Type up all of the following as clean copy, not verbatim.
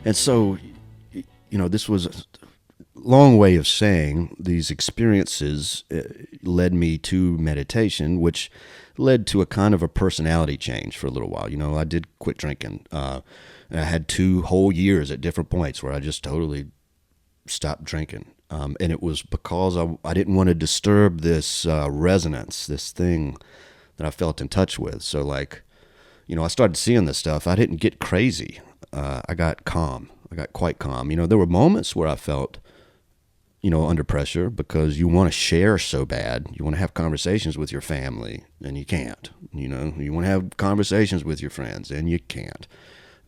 And so, this was a long way of saying these experiences led me to meditation, which led to a kind of a personality change for a little while. I did quit drinking. And I had 2 whole years at different points where I just totally stopped drinking. And it was because I didn't want to disturb this resonance, this thing that I felt in touch with. So, like, I started seeing this stuff. I didn't get crazy. I got calm. I got quite calm. There were moments where I felt, under pressure because you want to share so bad. You want to have conversations with your family and you can't. You want to have conversations with your friends and you can't.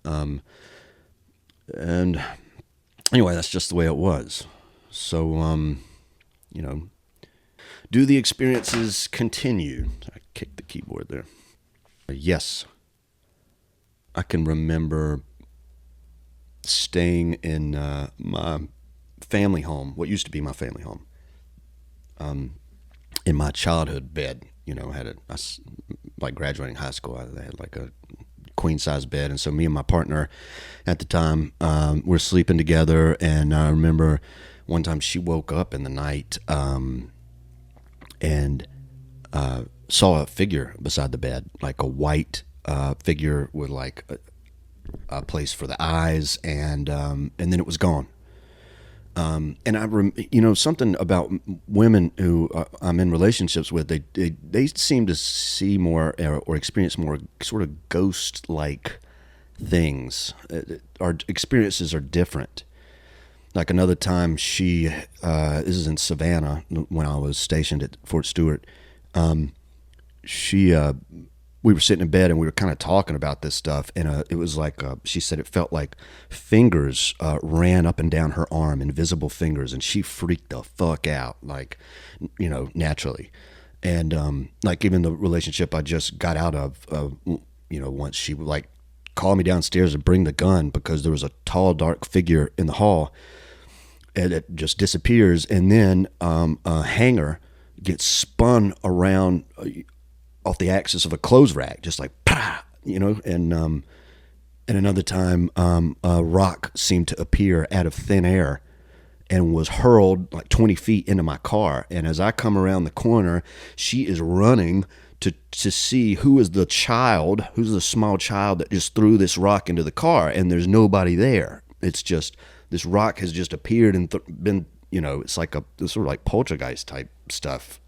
And anyway, that's just the way it was. So, do the experiences continue? I kicked the keyboard there. Yes. I can remember staying in my family home, what used to be my family home, in my childhood bed. Like graduating high school, I had like a queen size bed. And so me and my partner at the time were sleeping together. And I remember one time she woke up in the night and saw a figure beside the bed, like a white figure with like a place for the eyes, and then it was gone. And something about women who I'm in relationships with, they seem to see more or experience more sort of ghost-like things. Our experiences are different. Like another time, this is in Savannah when I was stationed at Fort Stewart. We were sitting in bed and we were kind of talking about this stuff, and it was like she said it felt like fingers ran up and down her arm, invisible fingers, and she freaked the fuck out, like, naturally. And like even the relationship I just got out of, once she would like call me downstairs and bring the gun because there was a tall, dark figure in the hall, and it just disappears, and then a hanger gets spun around off the axis of a clothes rack, just like, and another time, a rock seemed to appear out of thin air and was hurled like 20 feet into my car. And as I come around the corner, she is running to see who's the small child that just threw this rock into the car, and there's nobody there. It's just, this rock has just appeared and been, it's like sort of like poltergeist type stuff.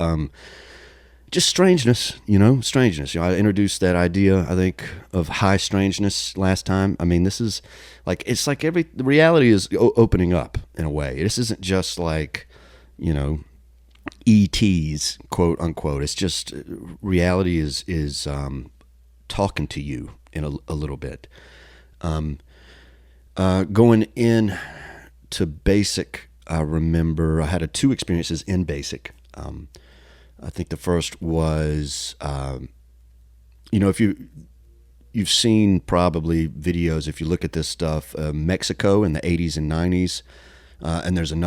Just strangeness. I introduced that idea, I think, of high strangeness last time. I mean, this is like, it's like the reality is opening up in a way. This isn't just like, ETs, quote unquote. It's just reality is talking to you in a little bit. Going in to basic, I remember I had 2 experiences in basic. I think the first was, if you've seen probably videos, if you look at this stuff, Mexico in the 80s and 90s, and there's a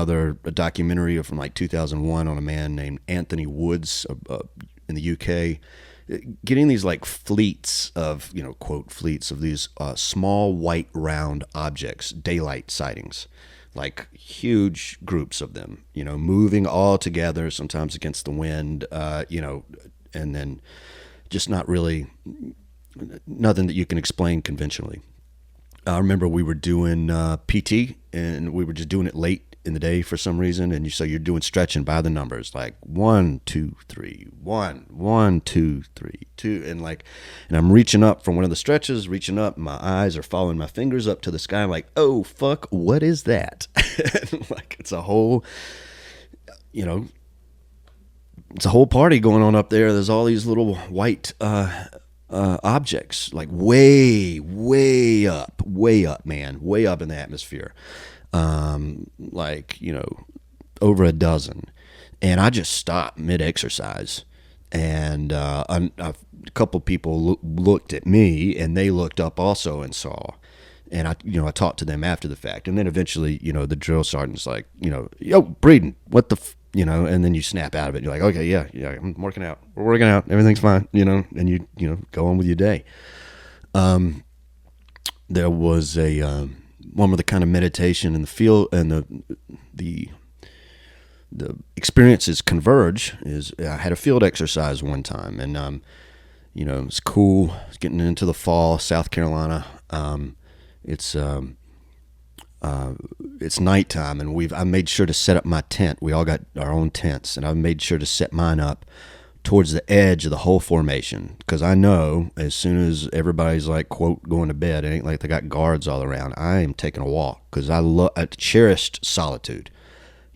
documentary from like 2001 on a man named Anthony Woods in the UK, getting these like fleets of, quote, fleets of these small white round objects, daylight sightings, like huge groups of them, moving all together, sometimes against the wind, and then just not really, nothing that you can explain conventionally. I remember we were doing PT, and we were just doing it late in the day for some reason, and so you're doing stretching by the numbers, like 1, 2, 3, 1, 1, 2, 3, 2, and I'm reaching up from one of the stretches, reaching up, and my eyes are following my fingers up to the sky. I'm like, oh fuck, what is that? Like it's a whole party going on up there. There's all these little white objects, like way up, man, way up in the atmosphere. Over a dozen. And I just stopped mid-exercise. And a couple people looked at me, and they looked up also and saw. And I talked to them after the fact. And then eventually, the drill sergeant's like, yo, Breeden, what the and then you snap out of it. You're like, okay, yeah, I'm working out. We're working out. Everything's fine, and you go on with your day. There was one with the kind of meditation and the feel and the experiences converge is I had a field exercise one time, and it's cool. It's getting into the fall, South Carolina. It's nighttime, and I made sure to set up my tent. We all got our own tents, and I made sure to set mine up towards the edge of the whole formation, because I know as soon as everybody's like, quote, going to bed, it ain't like they got guards all around. I am taking a walk because I cherished solitude,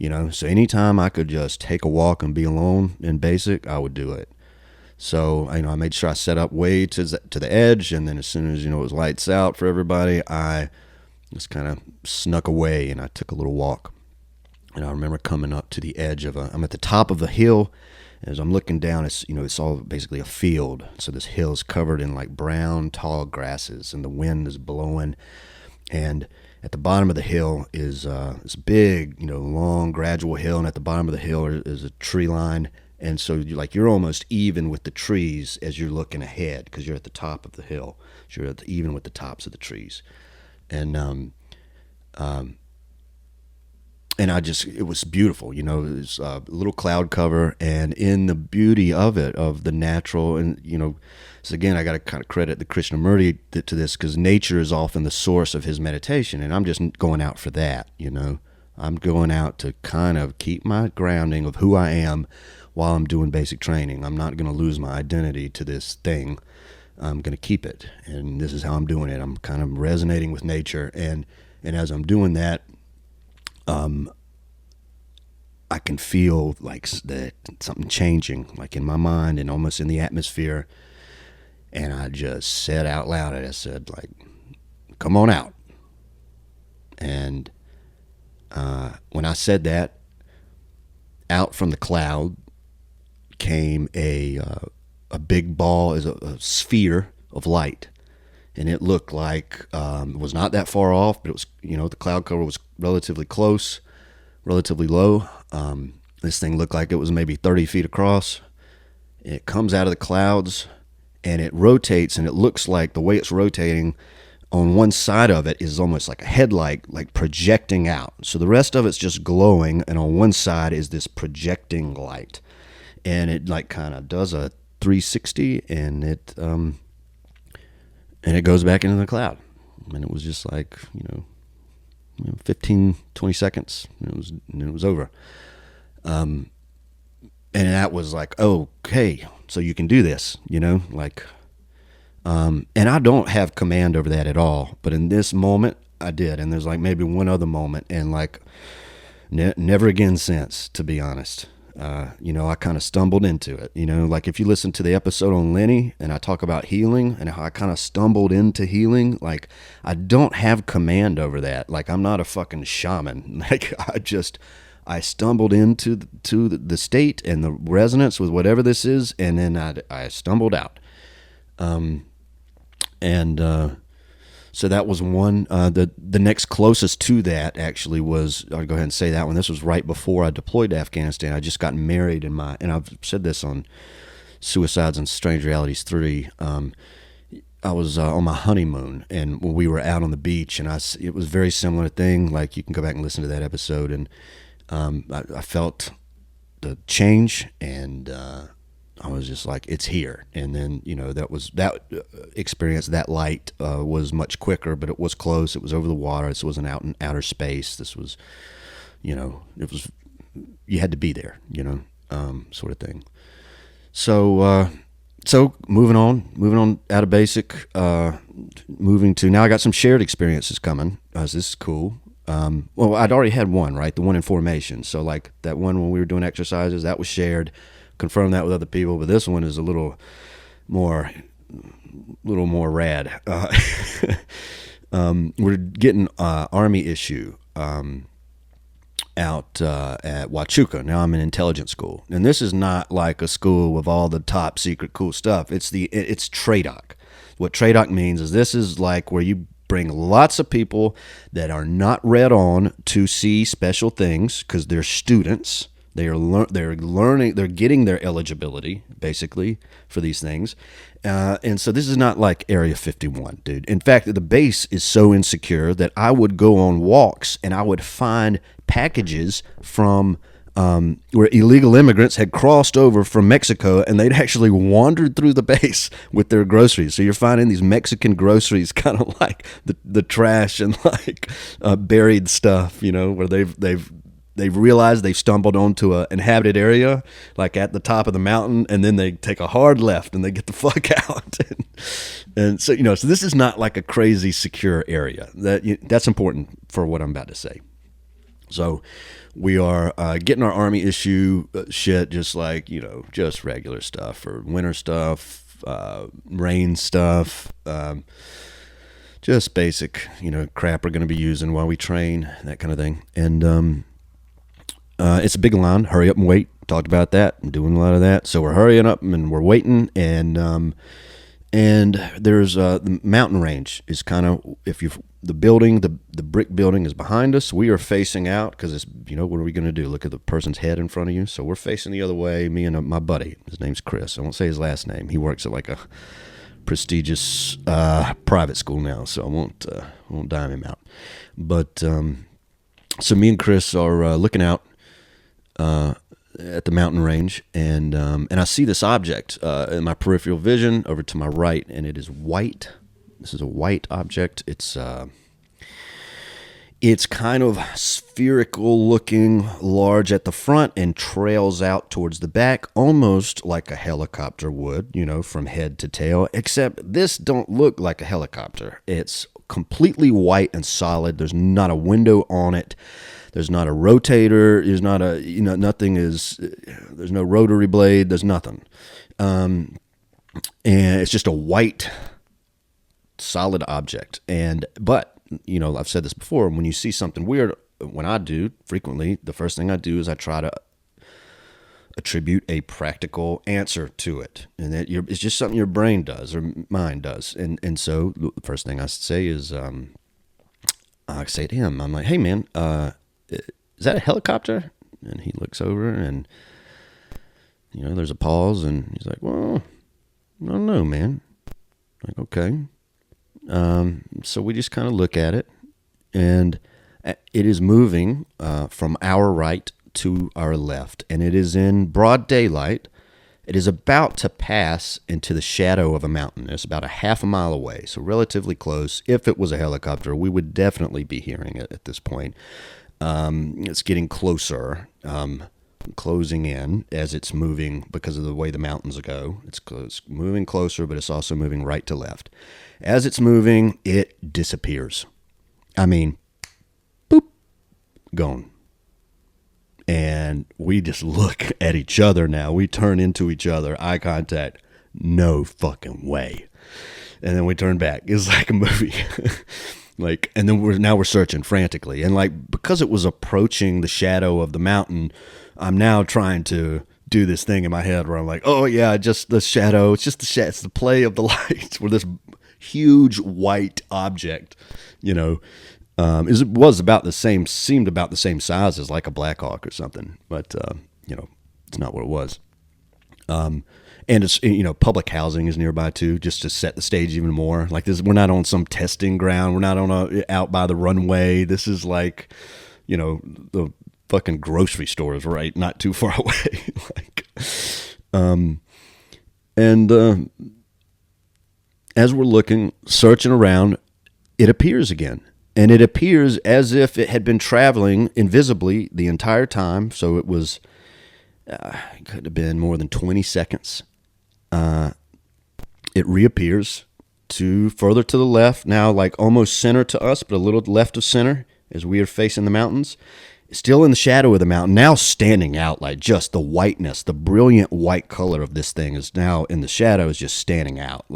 so anytime I could just take a walk and be alone in basic, I would do it. So I made sure I set up way to the edge, and then as soon as it was lights out for everybody, I just kind of snuck away and I took a little walk. And I remember coming up to the edge I'm at the top of a hill. As I'm looking down, it's all basically a field. So this hill is covered in like brown, tall grasses, and the wind is blowing. And at the bottom of the hill is this big, long, gradual hill. And at the bottom of the hill is a tree line. And so you're almost even with the trees as you're looking ahead, because you're at the top of the hill. So you're even with the tops of the trees. And it was beautiful, it was a little cloud cover, and in the beauty of it, of the natural, and, so again, I got to kind of credit the Krishnamurti to this, because nature is often the source of his meditation, and I'm just going out for that, I'm going out to kind of keep my grounding of who I am while I'm doing basic training. I'm not going to lose my identity to this thing. I'm going to keep it, and this is how I'm doing it. I'm kind of resonating with nature, and as I'm doing that, I can feel like something changing, like in my mind and almost in the atmosphere. And I just said out loud, I said, like, come on out. And when I said that, out from the cloud came a big ball, is a sphere of light. And it looked like it was not that far off, but it was, the cloud cover was relatively close, relatively low. This thing looked like it was maybe 30 feet across. It comes out of the clouds and it rotates, and it looks like the way it's rotating on one side of it is almost like a headlight, like projecting out. So the rest of it's just glowing, and on one side is this projecting light. And it like kind of does a 360, and it goes back into the cloud. And it was just like, 15, 20 seconds, and it was over. And that was like, okay, so you can do this, and I don't have command over that at all. But in this moment, I did. And there's like maybe one other moment, and like never again since, to be honest. I kind of stumbled into it, like if you listen to the episode on Lenny and I talk about healing and how I kind of stumbled into healing, like I don't have command over that. Like I'm not a fucking shaman. Like I stumbled into the state and the resonance with whatever this is. And then I stumbled out. So that was one. The next closest to that actually was, I'll go ahead and say that one. This was right before I deployed to Afghanistan. I just got married and I've said this on Suicides and Strange Realities 3. I was on my honeymoon, and when we were out on the beach, and it was a very similar thing. Like you can go back and listen to that episode, and I felt the change, and I was just like, it's here. And then, that experience, that light was much quicker, but it was close. It was over the water. This wasn't out in outer space. This was, it was, you had to be there, sort of thing. So moving on out of basic, moving to, now I got some shared experiences coming. This is cool. Well, I'd already had one, right? The one in formation. So like that one when we were doing exercises, that was shared. Confirm that with other people, but this one is a little more rad. We're getting Army issue out at Huachuca. Now I'm in intelligence school, and this is not like a school with all the top secret cool stuff. It's TRADOC. What TRADOC means is this is like where you bring lots of people that are not read on to see special things because they're students. They're learning. They're getting their eligibility basically for these things, and so this is not like Area 51, dude. In fact, the base is so insecure that I would go on walks and I would find packages from where illegal immigrants had crossed over from Mexico, and they'd actually wandered through the base with their groceries. So you're finding these Mexican groceries, kind of like the trash and like buried stuff, where they've realized they've stumbled onto an inhabited area, like at the top of the mountain, and then they take a hard left and they get the fuck out. And so, so this is not like a crazy secure area. That's important for what I'm about to say. So we are getting our Army issue shit, just like, just regular stuff or winter stuff, rain stuff, just basic, crap we're going to be using while we train, that kind of thing. And it's a big line. Hurry up and wait. Talked about that. I'm doing a lot of that. So we're hurrying up and we're waiting. And there's the mountain range is kind of, the building, the brick building is behind us. We are facing out because it's, what are we going to do? Look at the person's head in front of you. So we're facing the other way. Me and my buddy, his name's Chris. I won't say his last name. He works at like a prestigious private school now, so I won't dime him out. But so me and Chris are looking out at the mountain range, and I see this object in my peripheral vision over to my right, and it is white. This is a white object. It's kind of spherical looking, large at the front, and trails out towards the back, almost like a helicopter would, from head to tail, except this don't look like a helicopter. It's completely white and solid. There's not a window on it. There's not a rotator. There's not nothing is, there's no rotary blade. There's nothing. And it's just a white, solid object. But I've said this before, when you see something weird, when I do frequently, the first thing I do is I try to attribute a practical answer to it. And that it's just something your brain does or mind does. And so the first thing I say is, I say to him, I'm like, hey man, is that a helicopter? And he looks over and, there's a pause and he's like, well, I don't know, man. I'm like, okay. So we just kind of look at it, and it is moving from our right to our left, and it is in broad daylight. It is about to pass into the shadow of a mountain. It's about a half a mile away, so relatively close. If it was a helicopter, we would definitely be hearing it at this point. It's getting closer, closing in as it's moving because of the way the mountains go. It's moving closer, but it's also moving right to left. As it's moving, it disappears. I mean, boop, gone. And we just look at each other now. We turn into each other, eye contact. No fucking way. And then we turn back. It's like a movie. And then we're searching frantically. And because it was approaching the shadow of the mountain, I'm now trying to do this thing in my head where I'm like, oh yeah, just the shadow. It's just it's the play of the lights where this huge white object, it was about the same, seemed about the same size as like a Black Hawk or something, but it's not what it was. And it's, public housing is nearby too, just to set the stage even more. Like this, we're not on some testing ground. We're not out by the runway. This is like, the fucking grocery store is right not too far away. As we're looking, searching around, it appears again. And it appears as if it had been traveling invisibly the entire time. So it was, it could have been more than 20 seconds. It reappears further to the left, now like almost center to us, but a little left of center as we are facing the mountains. Still in the shadow of the mountain, now standing out, like just the whiteness, the brilliant white color of this thing is now in the shadow, is just standing out.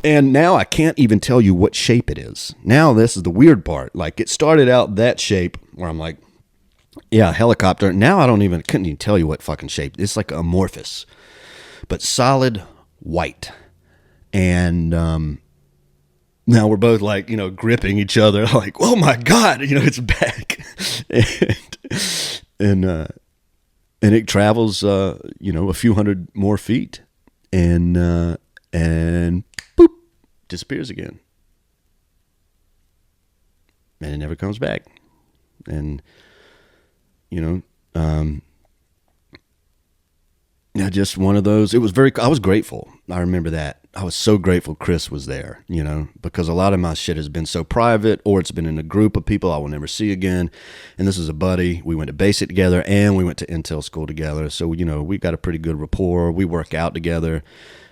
And now I can't even tell you what shape it is. Now this is the weird part. Like it started out that shape where I'm like, yeah, helicopter. Now I couldn't even tell you what fucking shape. It's like amorphous, but solid white. And now we're both like, gripping each other like, oh my God, it's back. and it travels, a few hundred more feet, and boop, disappears again, and it never comes back. And just one of those. I was grateful. I remember that. I was so grateful Chris was there, because a lot of my shit has been so private, or it's been in a group of people I will never see again. And this is a buddy. We went to basic together, and we went to Intel school together. So, we got a pretty good rapport. We work out together.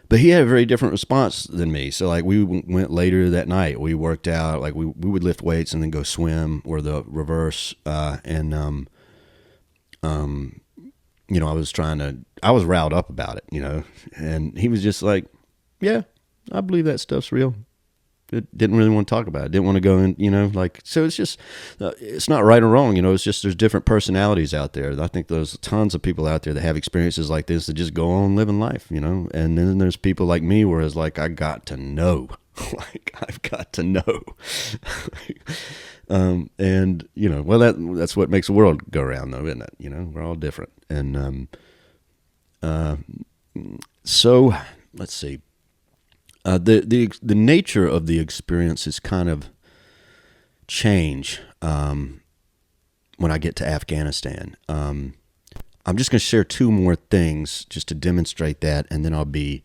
But he had a very different response than me. So, like, we went later that night. We worked out. Like, we would lift weights and then go swim, or the reverse. I was riled up about it, and he was just like, yeah, I believe that stuff's real. It didn't really want to talk about it. Didn't want to go in, so it's just, it's not right or wrong. It's just, there's different personalities out there. I think there's tons of people out there that have experiences like this that just go on living life, and then there's people like me where it's like, I got to know, like, I've got to know. That's what makes the world go around, though, isn't it? We're all different. And so let's see. The nature of the experience is kind of change when I get to Afghanistan. I'm just going to share two more things just to demonstrate that, and then I'll be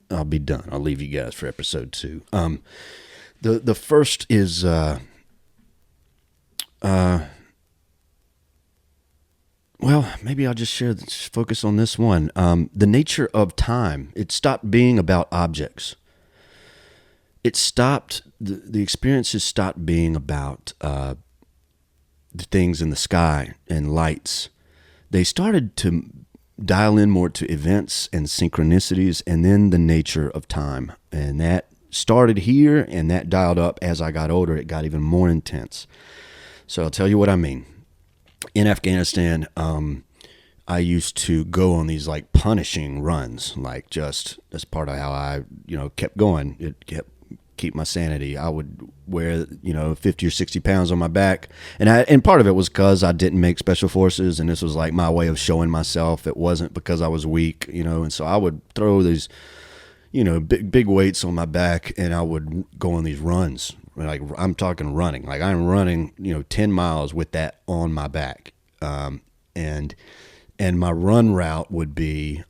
done. I'll leave you guys for episode 2. The first is well, maybe I'll just focus on this one. The nature of time. It stopped being about objects. It stopped, the experiences stopped being about the things in the sky and lights. They started to dial in more to events and synchronicities, and then the nature of time. And that started here, and that dialed up as I got older. It got even more intense. So I'll tell you what I mean. In Afghanistan, I used to go on these like punishing runs, like just as part of how I, kept going. It kept keep my sanity. I would wear, 50 or 60 pounds on my back. And part of it was because I didn't make special forces, and this was like my way of showing myself. It wasn't because I was weak, and so I would throw these, big weights on my back, and I would go on these runs. Like, I'm talking running, like I'm running, 10 miles with that on my back. And my run route would be,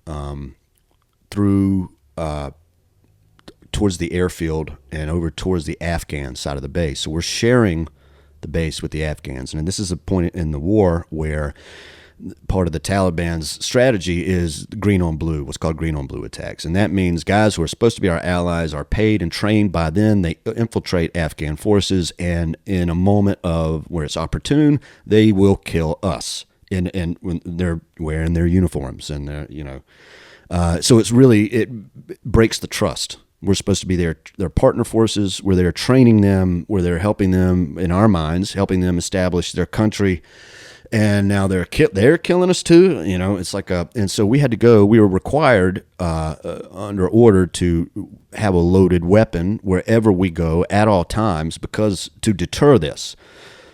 through, towards the airfield and over towards the Afghan side of the base. So we're sharing the base with the Afghans. And this is a point in the war where part of the Taliban's strategy is green on blue, what's called green on blue attacks. And that means guys who are supposed to be our allies are paid and trained by them. They infiltrate Afghan forces, and in a moment of where it's opportune, they will kill us. And when they're wearing their uniforms, and they're, so it's really, it breaks the trust. We're supposed to be their partner forces. We're there training them. We're there helping them, in our minds, helping them establish their country. And now they're killing us too. It's like and so we had to go. We were required under order to have a loaded weapon wherever we go at all times, because to deter this,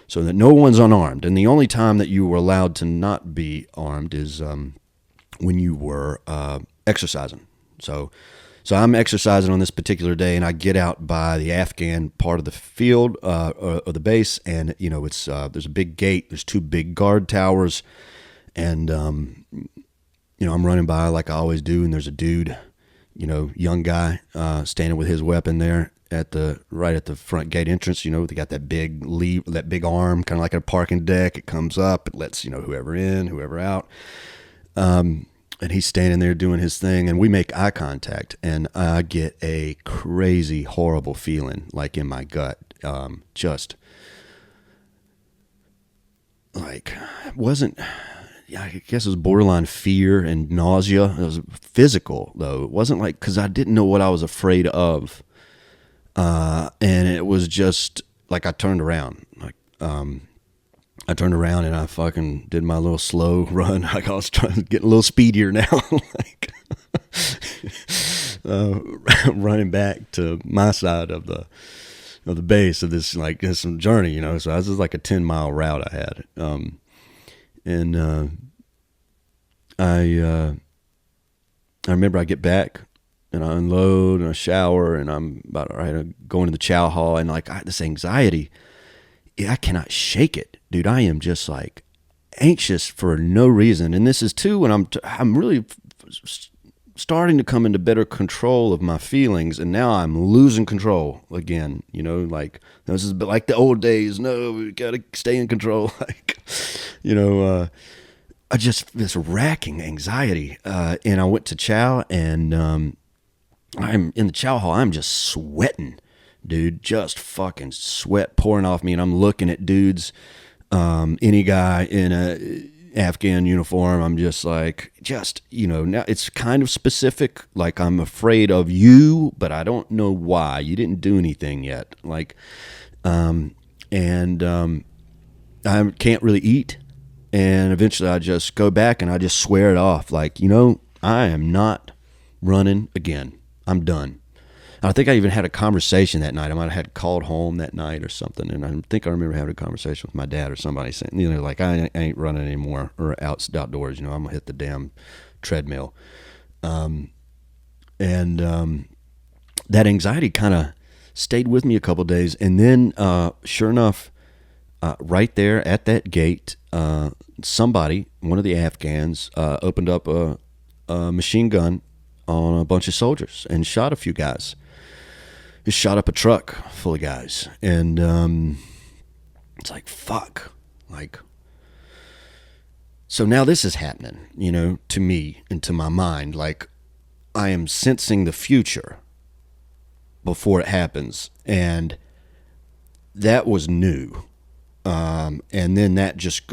so that no one's unarmed. And the only time that you were allowed to not be armed is when you were exercising. So I'm exercising on this particular day, and I get out by the Afghan part of the field or the base, and it's there's a big gate. There's 2 big guard towers, and I'm running by like I always do, and there's a dude, young guy, standing with his weapon there right at the front gate entrance. They got that big that big arm, kind of like a parking deck. It comes up, it lets whoever in, whoever out. And he's standing there doing his thing, and we make eye contact, and I get a crazy, horrible feeling, like in my gut. Just like, I guess it was borderline fear and nausea. It was physical, though. It wasn't like, because I didn't know what I was afraid of. And it was just like, I turned around, and I fucking did my little slow run. Like, I was trying to get a little speedier now, like running back to my side of the base of this, like, this journey, So this is like a 10-mile route I had. And I remember I get back and I unload and I shower and I'm about all right, I go into the chow hall and like this anxiety, I cannot shake it, dude. I am just like anxious for no reason. And this is too when I'm really starting to come into better control of my feelings, and now I'm losing control again. You know, like this is like the old days. No, we gotta stay in control. Like, you know, I just this racking anxiety, and I went to chow, and I'm in the chow hall. I'm just sweating, dude. Just fucking sweat pouring off me, and I'm looking at dudes, any guy in a Afghan uniform. I'm just like, now it's kind of specific. Like, I'm afraid of you, but I don't know why. You didn't do anything yet. Like, I can't really eat. And eventually I just go back and I just swear it off. Like, I am not running again. I'm done. I think I even had a conversation that night. I might have had called home that night or something. And I think I remember having a conversation with my dad or somebody saying, like, I ain't running anymore or outdoors. I'm going to hit the damn treadmill. That anxiety kind of stayed with me a couple of days. And then, sure enough, right there at that gate, somebody, one of the Afghans, opened up a machine gun on a bunch of soldiers and shot a few guys. He shot up a truck full of guys. And it's like, fuck. Like, so now this is happening, to me and to my mind. Like, I am sensing the future before it happens. And that was new. And then that just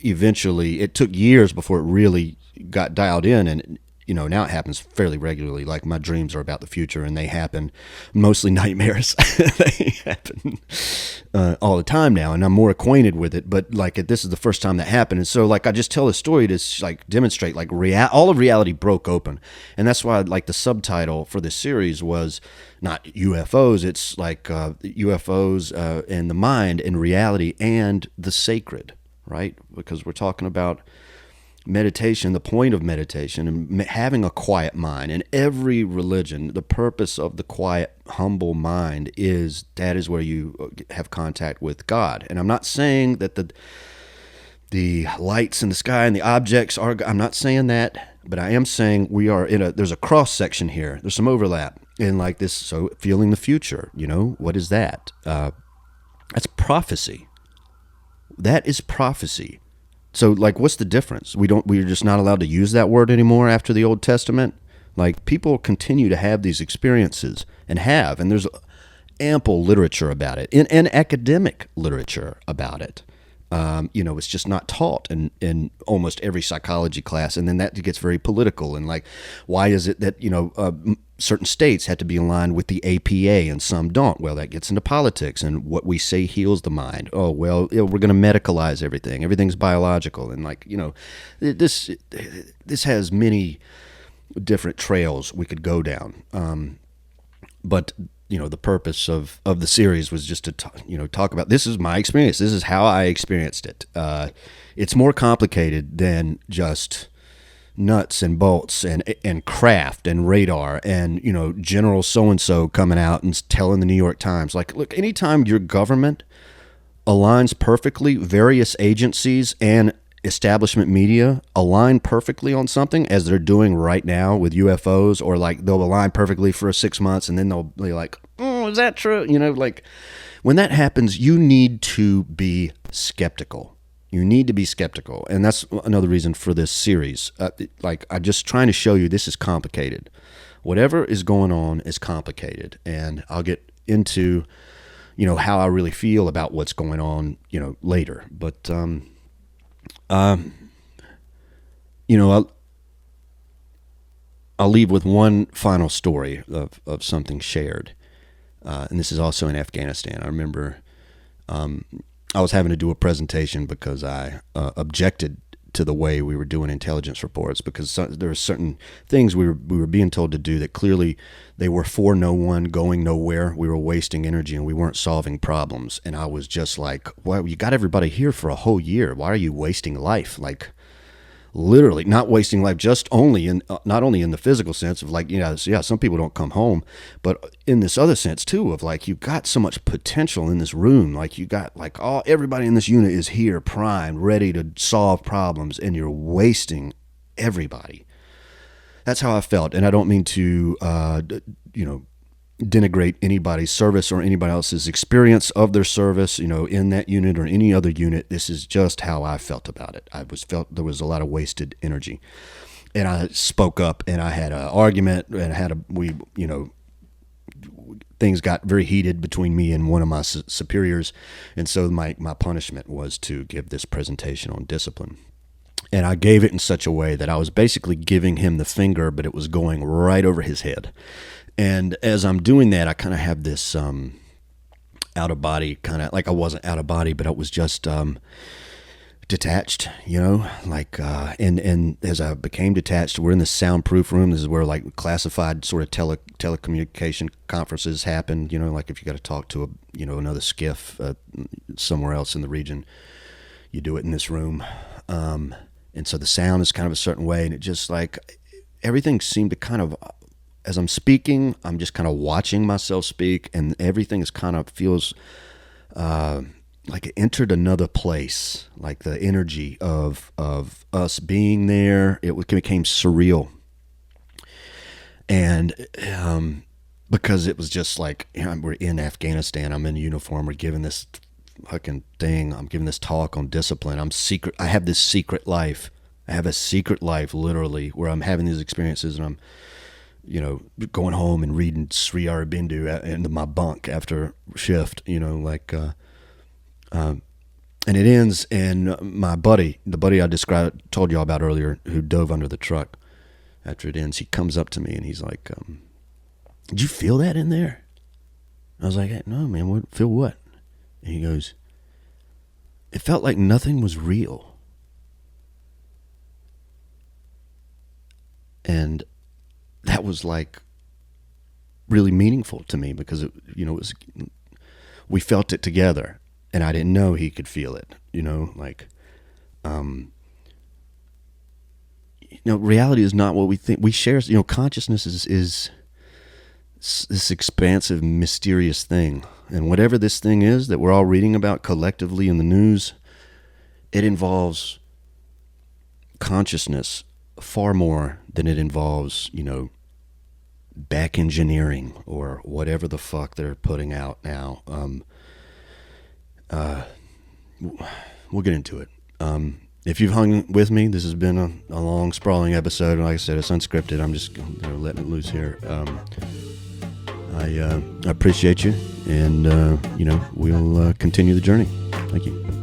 eventually, it took years before it really got dialed in. And, now it happens fairly regularly. Like, my dreams are about the future, and they happen, mostly nightmares. They happen all the time now, and I'm more acquainted with it. But like, this is the first time that happened. And so like, I just tell a story to like demonstrate like all of reality broke open. And that's why like the subtitle for this series was not UFOs. It's like UFOs and the mind and reality and the sacred, right? Because we're talking about meditation, the point of meditation, and having a quiet mind. In every religion, the purpose of the quiet, humble mind is where you have contact with God. And I'm not saying that the lights in the sky and the objects are, I'm not saying that, but I am saying we are there's a cross section here. There's some overlap in like this. So feeling the future, what is that? That's prophecy. That is prophecy. So, like, what's the difference? We're just not allowed to use that word anymore after the Old Testament. Like, people continue to have these experiences and there's ample literature about it, and academic literature about it. It's just not taught in almost every psychology class. And then that gets very political. And like, why is it that, certain states have to be aligned with the APA and some don't? Well, that gets into politics and what we say heals the mind. Oh, well, we're going to medicalize everything. Everything's biological. And like, this has many different trails we could go down. But the purpose of the series was just to talk about, this is my experience. This is how I experienced it. It's more complicated than just nuts and bolts and craft and radar and, General so-and-so coming out and telling the New York Times. Like, look, anytime your government aligns perfectly, various agencies and establishment media align perfectly on something, as they're doing right now with UFOs, or like they'll align perfectly for 6 months and then they'll be like, oh, is that true? Like, when that happens, you need to be skeptical. You need to be skeptical. And that's another reason for this series. I'm just trying to show you this is complicated. Whatever is going on is complicated. And I'll get into, how I really feel about what's going on, later. But, I'll leave with one final story of something shared. And this is also in Afghanistan. I remember, I was having to do a presentation because I objected to the way we were doing intelligence reports, because there were certain things we were being told to do that clearly they were for no one, going nowhere. We were wasting energy and we weren't solving problems. And I was just like, well, you got everybody here for a whole year. Why are you wasting life? Like, literally not wasting life, just only in not only in the physical sense of like, some people don't come home, but in this other sense too of like, you got so much potential in this room. Like, you got like everybody in this unit is here primed, ready to solve problems, and you're wasting everybody. That's how I felt. And I don't mean to denigrate anybody's service or anybody else's experience of their service, in that unit or any other unit. This is just how I felt about it. Felt there was a lot of wasted energy, and I spoke up, and I had an argument, and things got very heated between me and one of my superiors, and so my punishment was to give this presentation on discipline. And I gave it in such a way that I was basically giving him the finger, but it was going right over his head. And as I'm doing that, I kind of have this out of body kind of, like I wasn't out of body, but I was just detached, and as I became detached, we're in the soundproof room. This is where like classified sort of telecommunication conferences happen, like if you got to talk to another SCIF somewhere else in the region, you do it in this room. And so the sound is kind of a certain way, and it just like everything seemed to kind of, as I'm speaking, I'm just kind of watching myself speak, and everything is kind of feels like it entered another place, like the energy of us being there. It became surreal, and because it was just like, we're in Afghanistan, I'm in uniform, we're giving this fucking thing, I'm giving this talk on discipline. I have this secret life. I have a secret life, literally, where I'm having these experiences, and I'm going home and reading Sri Aurobindo into my bunk after shift, and it ends, and my buddy, the buddy I told y'all about earlier, who dove under the truck, after it ends, he comes up to me and he's like, did you feel that in there? I was like, hey, no, man, feel what? And he goes, it felt like nothing was real. And that was like really meaningful to me, because we felt it together, and I didn't know he could feel it, reality is not what we think. We share, consciousness is this expansive, mysterious thing. And whatever this thing is that we're all reading about collectively in the news, it involves consciousness far more than it involves, back engineering or whatever the fuck they're putting out now. We'll get into it. If you've hung with me, this has been a long, sprawling episode. Like I said, it's unscripted. I'm just letting it loose here. I appreciate you, and we'll continue the journey. Thank you.